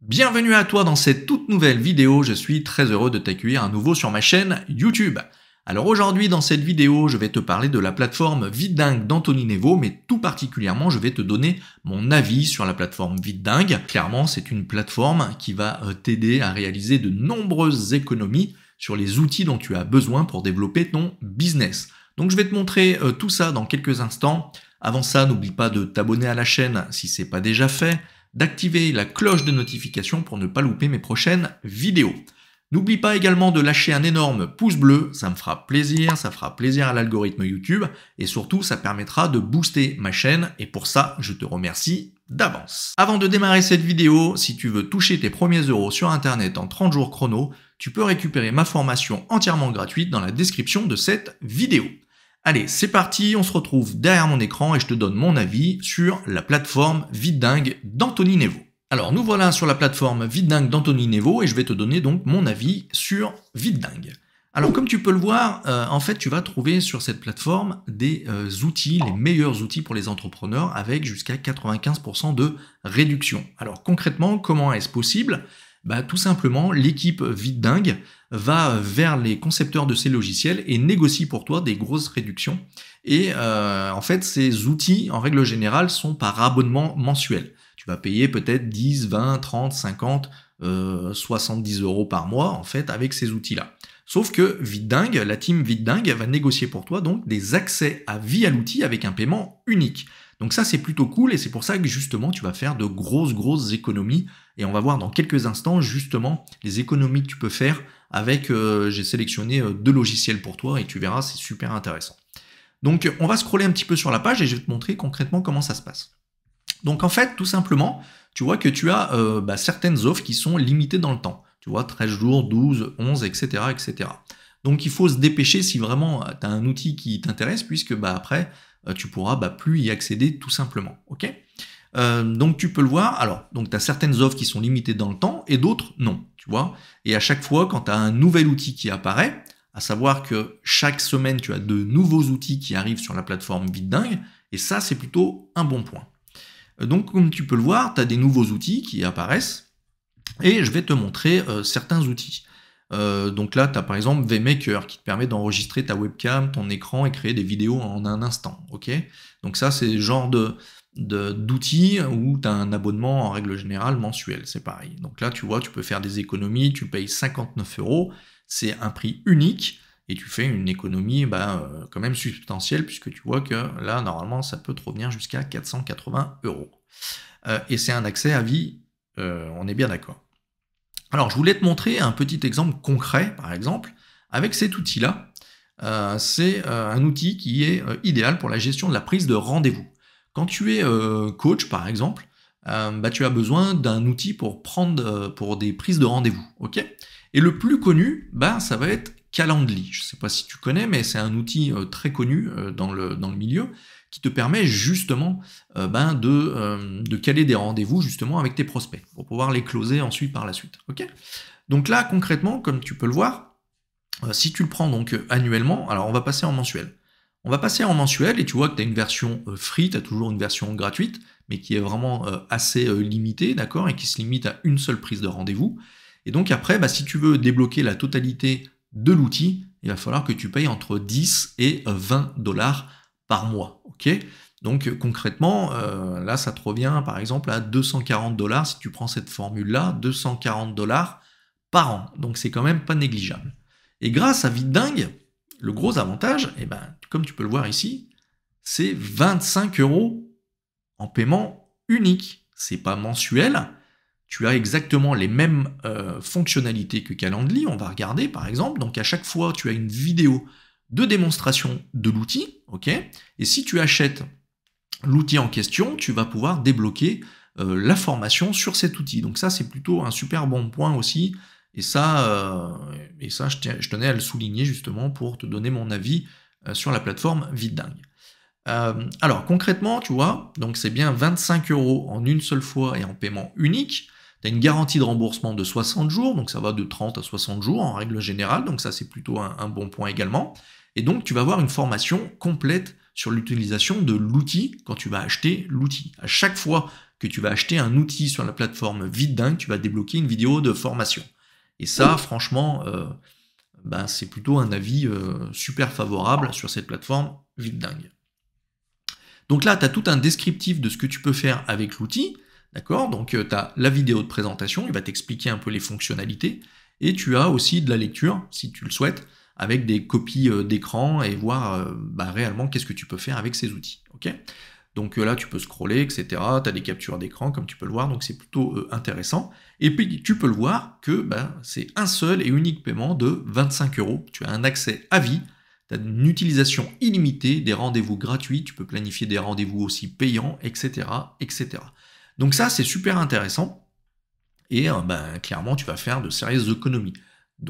Bienvenue à toi dans cette toute nouvelle vidéo, je suis très heureux de t'accueillir à nouveau sur ma chaîne YouTube. Alors aujourd'hui dans cette vidéo, je vais te parler de la plateforme VidDingue d'Anthony Nevo, mais tout particulièrement je vais te donner mon avis sur la plateforme VidDingue. Clairement c'est une plateforme qui va t'aider à réaliser de nombreuses économies sur les outils dont tu as besoin pour développer ton business. Donc je vais te montrer tout ça dans quelques instants. Avant ça, n'oublie pas de t'abonner à la chaîne si ce n'est pas déjà fait, d'activer la cloche de notification pour ne pas louper mes prochaines vidéos. N'oublie pas également de lâcher un énorme pouce bleu, ça me fera plaisir, ça fera plaisir à l'algorithme YouTube et surtout ça permettra de booster ma chaîne et pour ça je te remercie d'avance. Avant de démarrer cette vidéo, si tu veux toucher tes premiers euros sur internet en 30 jours chrono, tu peux récupérer ma formation entièrement gratuite dans la description de cette vidéo. Allez, c'est parti, on se retrouve derrière mon écran et je te donne mon avis sur la plateforme VidDingue d'Anthony Nevo. Alors, nous voilà sur la plateforme VidDingue d'Anthony Nevo et je vais te donner donc mon avis sur VidDingue. Alors, comme tu peux le voir, en fait, tu vas trouver sur cette plateforme des outils, les meilleurs outils pour les entrepreneurs avec jusqu'à 95% de réduction. Alors, concrètement, comment est-ce possible ? Tout simplement, l'équipe VidDingue va vers les concepteurs de ces logiciels et négocie pour toi des grosses réductions. Et en fait, ces outils, en règle générale, sont par abonnement mensuel. Tu vas payer peut-être 10, 20, 30, 50, 70 euros par mois, en fait, avec ces outils-là. Sauf que VidDingue, la team VidDingue, va négocier pour toi donc des accès à vie à l'outil avec un paiement unique. Donc ça, c'est plutôt cool et c'est pour ça que justement, tu vas faire de grosses économies. Et on va voir dans quelques instants justement les économies que tu peux faire avec, j'ai sélectionné deux logiciels pour toi et tu verras, c'est super intéressant. Donc on va scroller un petit peu sur la page et je vais te montrer concrètement comment ça se passe. Donc en fait, tout simplement, tu vois que tu as certaines offres qui sont limitées dans le temps. Tu vois, 13 jours, 12, 11, etc. etc. Donc il faut se dépêcher si vraiment tu as un outil qui t'intéresse puisque après, tu pourras plus y accéder tout simplement. Ok ? Donc tu peux le voir, alors donc tu as certaines offres qui sont limitées dans le temps et d'autres non, tu vois. Et à chaque fois quand tu as un nouvel outil qui apparaît, à savoir que chaque semaine tu as de nouveaux outils qui arrivent sur la plateforme VidDingue, et ça c'est plutôt un bon point. Donc comme tu peux le voir, tu as des nouveaux outils qui apparaissent, et je vais te montrer certains outils. Donc là tu as par exemple vMaker qui te permet d'enregistrer ta webcam, ton écran et créer des vidéos en un instant. Ok, donc ça c'est le genre d'outils où tu as un abonnement en règle générale mensuel, c'est pareil. Donc là, tu vois, tu peux faire des économies, tu payes 59 euros, c'est un prix unique, et tu fais une économie quand même substantielle, puisque tu vois que là, normalement, ça peut te revenir jusqu'à 480 euros. Et c'est un accès à vie, on est bien d'accord. Alors, je voulais te montrer un petit exemple concret, par exemple, avec cet outil-là. C'est un outil qui est idéal pour la gestion de la prise de rendez-vous. Quand tu es coach, par exemple, tu as besoin d'un outil pour pour des prises de rendez-vous. Ok ? Et le plus connu, ça va être Calendly. Je ne sais pas si tu connais, mais c'est un outil très connu dans le milieu qui te permet justement de caler des rendez-vous justement avec tes prospects pour pouvoir les closer ensuite par la suite. Ok ? Donc là, concrètement, comme tu peux le voir, si tu le prends donc annuellement, alors on va passer en mensuel. On va passer en mensuel et tu vois que tu as une version free, tu as toujours une version gratuite, mais qui est vraiment assez limitée, d'accord, et qui se limite à une seule prise de rendez-vous. Et donc après, si tu veux débloquer la totalité de l'outil, il va falloir que tu payes entre 10 et 20 dollars par mois. Ok ? Donc concrètement, là, ça te revient par exemple à 240 dollars si tu prends cette formule-là, 240 dollars par an. Donc c'est quand même pas négligeable. Et grâce à VidDingue, le gros avantage, comme tu peux le voir ici, c'est 25 euros en paiement unique. C'est pas mensuel. Tu as exactement les mêmes fonctionnalités que Calendly. On va regarder par exemple. Donc à chaque fois, tu as une vidéo de démonstration de l'outil. Ok ? Et si tu achètes l'outil en question, tu vas pouvoir débloquer la formation sur cet outil. Donc ça, c'est plutôt un super bon point aussi. Et ça, je tenais à le souligner justement pour te donner mon avis sur la plateforme VidDingue. Alors concrètement, tu vois, donc c'est bien 25 euros en une seule fois et en paiement unique. Tu as une garantie de remboursement de 60 jours, donc ça va de 30 à 60 jours en règle générale, donc ça c'est plutôt un bon point également. Et donc tu vas avoir une formation complète sur l'utilisation de l'outil quand tu vas acheter l'outil. À chaque fois que tu vas acheter un outil sur la plateforme VidDingue, tu vas débloquer une vidéo de formation. Et ça, franchement, c'est plutôt un avis super favorable sur cette plateforme VidDingue. Donc là, tu as tout un descriptif de ce que tu peux faire avec l'outil. D'accord? Donc tu as la vidéo de présentation, il va t'expliquer un peu les fonctionnalités. Et tu as aussi de la lecture, si tu le souhaites, avec des copies d'écran et voir réellement qu'est-ce que tu peux faire avec ces outils. Okay, donc là, tu peux scroller, etc. Tu as des captures d'écran, comme tu peux le voir, donc c'est plutôt intéressant. Et puis, tu peux le voir que c'est un seul et unique paiement de 25 €. Tu as un accès à vie, tu as une utilisation illimitée, des rendez-vous gratuits, tu peux planifier des rendez-vous aussi payants, etc. etc. Donc ça, c'est super intéressant. Et clairement, tu vas faire de sérieuses économies.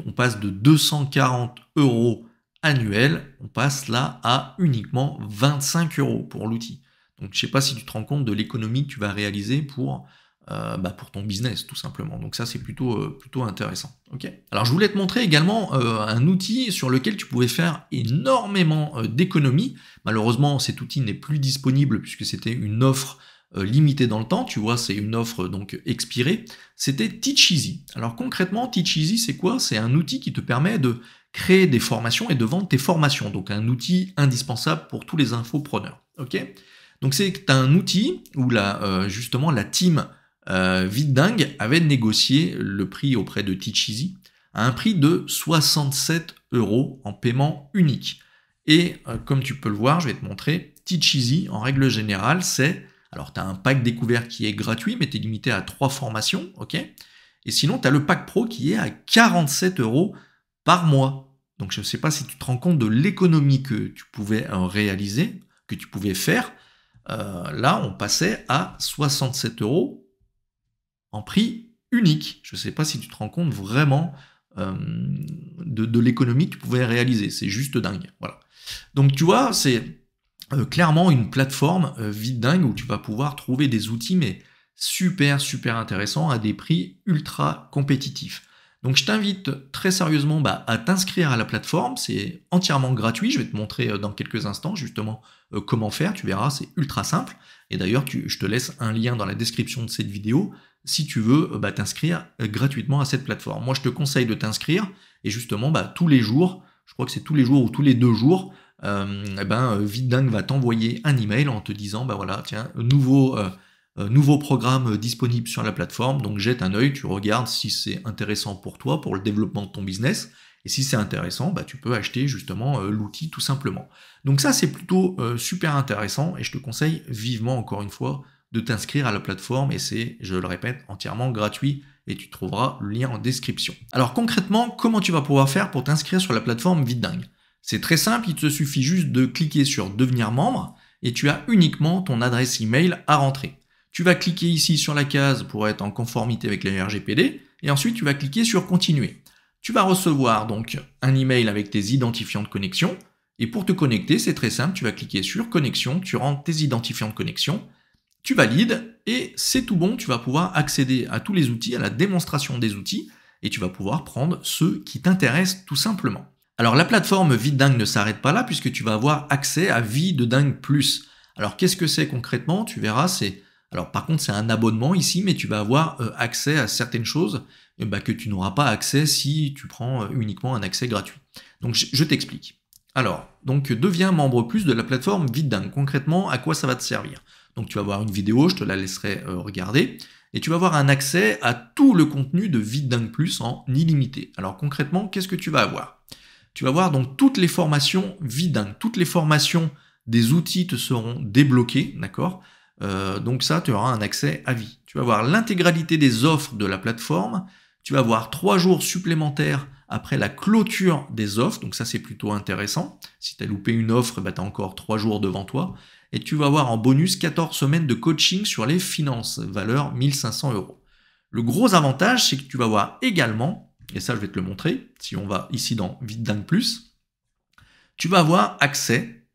On passe de 240 € annuels, on passe là à uniquement 25 € pour l'outil. Donc je ne sais pas si tu te rends compte de l'économie que tu vas réaliser pour ton business, tout simplement. Donc ça, c'est plutôt intéressant. Okay, alors je voulais te montrer également un outil sur lequel tu pouvais faire énormément d'économies. Malheureusement, cet outil n'est plus disponible puisque c'était une offre limité dans le temps, tu vois, c'est une offre donc expirée, c'était Teacheasy. Alors concrètement, Teacheasy, c'est quoi? C'est un outil qui te permet de créer des formations et de vendre tes formations, donc un outil indispensable pour tous les infopreneurs. Ok, donc c'est un outil où justement la team VidDingue avait négocié le prix auprès de Teacheasy à un prix de 67 € en paiement unique. Et comme tu peux le voir, je vais te montrer, Teacheasy, en règle générale, c'est... Alors, tu as un pack découvert qui est gratuit, mais tu es limité à 3 formations, ok? Et sinon, tu as le pack pro qui est à 47 € par mois. Donc, je ne sais pas si tu te rends compte de l'économie que tu pouvais réaliser, que tu pouvais faire. Là, on passait à 67 € en prix unique. Je ne sais pas si tu te rends compte vraiment de l'économie que tu pouvais réaliser. C'est juste dingue. Voilà. Donc, tu vois, c'est... clairement une plateforme VidDingue où tu vas pouvoir trouver des outils mais super intéressants à des prix ultra compétitifs. Donc je t'invite très sérieusement à t'inscrire à la plateforme, c'est entièrement gratuit, je vais te montrer dans quelques instants justement comment faire, tu verras, c'est ultra simple. Et d'ailleurs je te laisse un lien dans la description de cette vidéo si tu veux t'inscrire gratuitement à cette plateforme. Moi je te conseille de t'inscrire et justement tous les jours, je crois que c'est tous les jours ou tous les 2 jours, VidDingue va t'envoyer un email en te disant voilà, tiens, nouveau programme disponible sur la plateforme, donc jette un œil, tu regardes si c'est intéressant pour toi, pour le développement de ton business, et si c'est intéressant, tu peux acheter justement l'outil tout simplement. Donc ça, c'est plutôt super intéressant, et je te conseille vivement, encore une fois, de t'inscrire à la plateforme, et c'est, je le répète, entièrement gratuit, et tu trouveras le lien en description. Alors concrètement, comment tu vas pouvoir faire pour t'inscrire sur la plateforme VidDingue? C'est très simple, il te suffit juste de cliquer sur devenir membre et tu as uniquement ton adresse email à rentrer. Tu vas cliquer ici sur la case pour être en conformité avec les RGPD et ensuite tu vas cliquer sur continuer. Tu vas recevoir donc un email avec tes identifiants de connexion et pour te connecter, c'est très simple, tu vas cliquer sur connexion, tu rentres tes identifiants de connexion, tu valides et c'est tout bon, tu vas pouvoir accéder à tous les outils, à la démonstration des outils et tu vas pouvoir prendre ceux qui t'intéressent tout simplement. Alors la plateforme VidDingue ne s'arrête pas là puisque tu vas avoir accès à VidDingue Plus. Alors qu'est-ce que c'est concrètement? Tu verras, alors par contre c'est un abonnement ici, mais tu vas avoir accès à certaines choses que tu n'auras pas accès si tu prends uniquement un accès gratuit. Donc je t'explique. Alors, donc deviens membre plus de la plateforme VidDingue. Concrètement, à quoi ça va te servir? Donc tu vas voir une vidéo, je te la laisserai regarder, et tu vas avoir un accès à tout le contenu de VidDingue Plus en illimité. Alors concrètement, qu'est-ce que tu vas avoir? Tu vas voir donc toutes les formations VidDingue, toutes les formations des outils te seront débloquées, d'accord? Donc ça, tu auras un accès à vie. Tu vas voir l'intégralité des offres de la plateforme, tu vas avoir 3 jours supplémentaires après la clôture des offres, donc ça c'est plutôt intéressant. Si tu as loupé une offre, tu as encore 3 jours devant toi. Et tu vas avoir en bonus 14 semaines de coaching sur les finances, valeur 1500 €. Le gros avantage, c'est que tu vas voir également, et ça je vais te le montrer, si on va ici dans VidDingue Plus, tu vas avoir accès,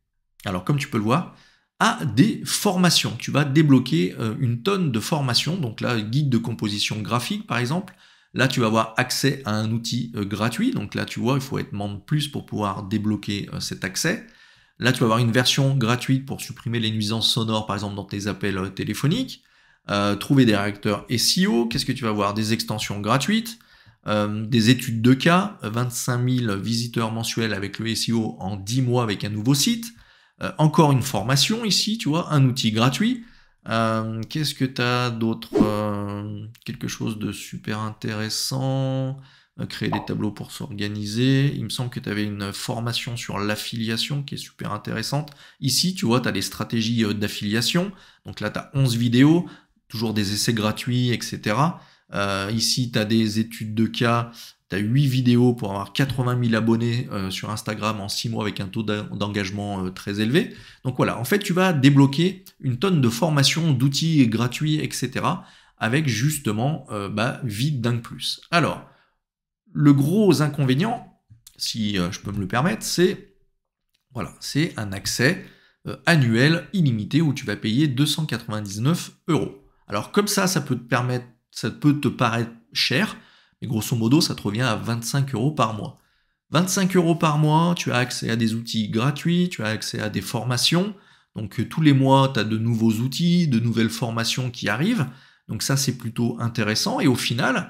alors comme tu peux le voir, à des formations. Tu vas débloquer une tonne de formations, donc là, guide de composition graphique par exemple. Là, tu vas avoir accès à un outil gratuit, donc là, tu vois, il faut être membre plus pour pouvoir débloquer cet accès. Là, tu vas avoir une version gratuite pour supprimer les nuisances sonores, par exemple, dans tes appels téléphoniques. Trouver des rédacteurs SEO, qu'est-ce que tu vas voir? Des extensions gratuites, des études de cas, 25 000 visiteurs mensuels avec le SEO en 10 mois avec un nouveau site, encore une formation ici, tu vois, un outil gratuit. Qu'est-ce que tu as d'autre? Quelque chose de super intéressant. Créer des tableaux pour s'organiser. Il me semble que tu avais une formation sur l'affiliation qui est super intéressante. Ici, tu vois, tu as les stratégies d'affiliation. Donc là, tu as 11 vidéos, toujours des essais gratuits, etc. Ici, tu as des études de cas. Tu as 8 vidéos pour avoir 80 000 abonnés sur Instagram en 6 mois avec un taux d'engagement très élevé. Donc voilà, en fait, tu vas débloquer une tonne de formations, d'outils gratuits, etc. avec justement Vidingue Plus. Alors, le gros inconvénient, si je peux me le permettre, c'est un accès annuel illimité où tu vas payer 299 €. Alors comme ça peut te paraître cher, mais grosso modo, ça te revient à 25 € par mois. 25 € par mois, tu as accès à des outils gratuits, tu as accès à des formations. Donc tous les mois, tu as de nouveaux outils, de nouvelles formations qui arrivent. Donc ça, c'est plutôt intéressant. Et au final,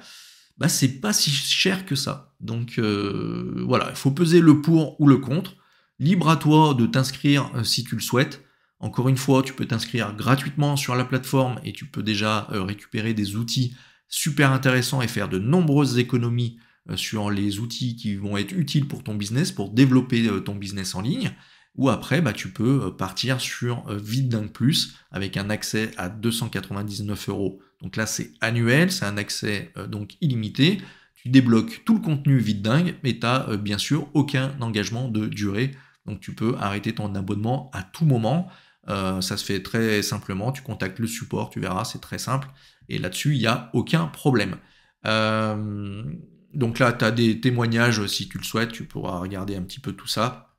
c'est pas si cher que ça. Donc voilà, il faut peser le pour ou le contre. Libre à toi de t'inscrire si tu le souhaites. Encore une fois, tu peux t'inscrire gratuitement sur la plateforme et tu peux déjà récupérer des outils super intéressants et faire de nombreuses économies sur les outils qui vont être utiles pour ton business, pour développer ton business en ligne. Ou après, tu peux partir sur Vidingue Plus avec un accès à 299 €. Donc là, c'est annuel, c'est un accès donc illimité. Tu débloques tout le contenu Vidingue, mais tu n'as bien sûr aucun engagement de durée. Donc tu peux arrêter ton abonnement à tout moment. Ça se fait très simplement. Tu contactes le support, tu verras, c'est très simple. Et là-dessus, il n'y a aucun problème. Donc là, tu as des témoignages si tu le souhaites. Tu pourras regarder un petit peu tout ça.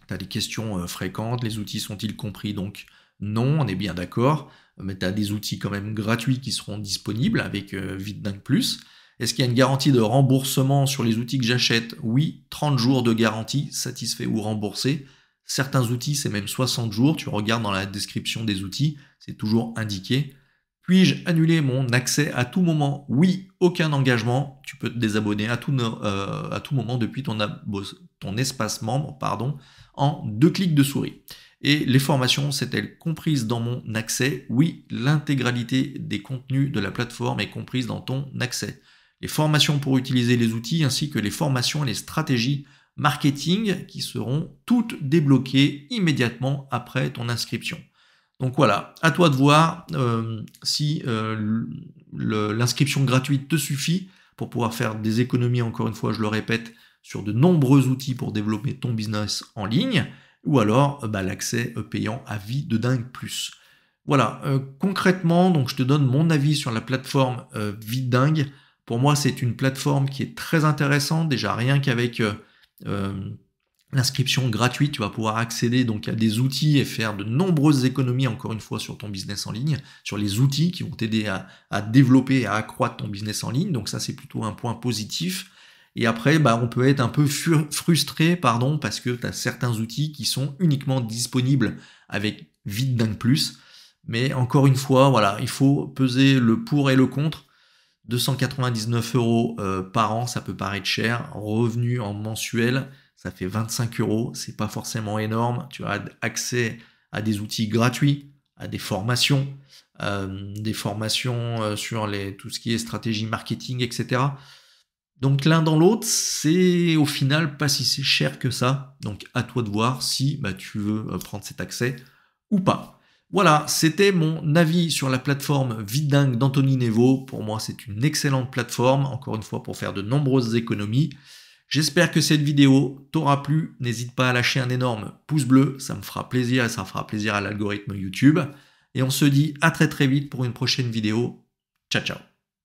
Tu as des questions fréquentes, les outils sont-ils compris? Donc non, on est bien d'accord, mais tu as des outils quand même gratuits qui seront disponibles avec Vidingue Plus. Est-ce qu'il y a une garantie de remboursement sur les outils que j'achète? Oui, 30 jours de garantie, satisfait ou remboursé. Certains outils, c'est même 60 jours, tu regardes dans la description des outils, c'est toujours indiqué. Puis-je annuler mon accès à tout moment? Oui, aucun engagement, tu peux te désabonner à tout moment depuis ton espace membre, en 2 clics de souris. Et les formations, sont-elles comprises dans mon accès? Oui, l'intégralité des contenus de la plateforme est comprise dans ton accès. Les formations pour utiliser les outils ainsi que les formations et les stratégies marketing qui seront toutes débloquées immédiatement après ton inscription. Donc voilà, à toi de voir si l'inscription gratuite te suffit pour pouvoir faire des économies, encore une fois, je le répète, sur de nombreux outils pour développer ton business en ligne, ou alors l'accès payant à Vidingue Plus. Voilà, concrètement, donc je te donne mon avis sur la plateforme Vidingue. Pour moi, c'est une plateforme qui est très intéressante, déjà rien qu'avec l'inscription gratuite, tu vas pouvoir accéder donc à des outils et faire de nombreuses économies, encore une fois, sur ton business en ligne, sur les outils qui vont t'aider à développer et à accroître ton business en ligne. Donc ça, c'est plutôt un point positif. Et après, on peut être un peu frustré, parce que tu as certains outils qui sont uniquement disponibles avec Vidingue Plus. Mais encore une fois, voilà, il faut peser le pour et le contre. 299 € par an, ça peut paraître cher. Revenu en mensuel, ça fait 25 €. C'est pas forcément énorme. Tu as accès à des outils gratuits, à des formations sur tout ce qui est stratégie marketing, etc. Donc l'un dans l'autre, c'est au final pas si c'est cher que ça. Donc à toi de voir si tu veux prendre cet accès ou pas. Voilà, c'était mon avis sur la plateforme Vidingue d'Anthony Nevo. Pour moi, c'est une excellente plateforme, encore une fois, pour faire de nombreuses économies. J'espère que cette vidéo t'aura plu. N'hésite pas à lâcher un énorme pouce bleu, ça me fera plaisir et ça fera plaisir à l'algorithme YouTube. Et on se dit à très très vite pour une prochaine vidéo. Ciao, ciao.